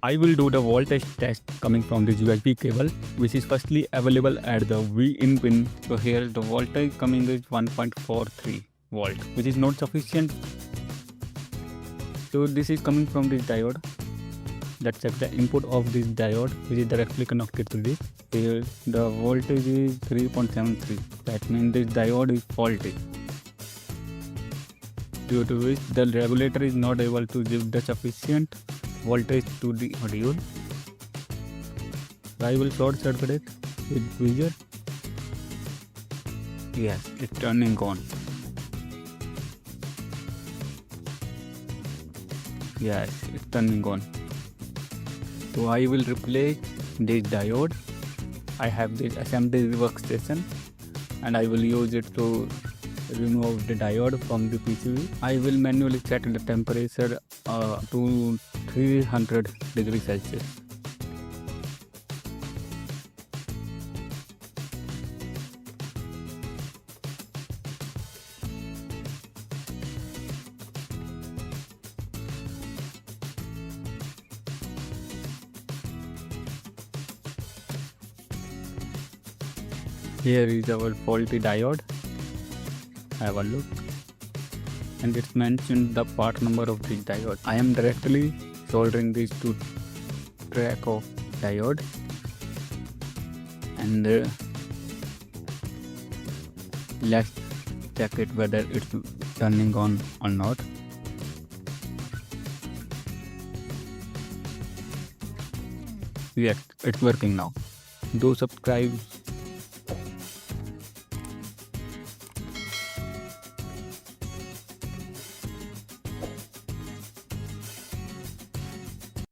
I will do the voltage test coming from this USB cable, which is firstly available at the V-in pin. So here the voltage coming is 1.43 volt, which is not sufficient. So this is coming from this diode. Let's check the input of this diode, which is directly connected to this. Here the voltage is 3.73. That means this diode is faulty, due to which the regulator is not able to give the sufficient voltage to the module. I will short circuit it with tweezer. Yes, it's turning on. Yes, it's turning on. So I will replace this diode. I have this SMD Rework Station and I will use it to remove the diode from the PCB. I will manually set the temperature to 300 degrees Celsius. Here is our faulty diode. Have a look. And it's mentioned the part number of this diode. I am directly soldering these two track of diode. And let's check it whether it's turning on or not. Yes, it's working now. Do subscribe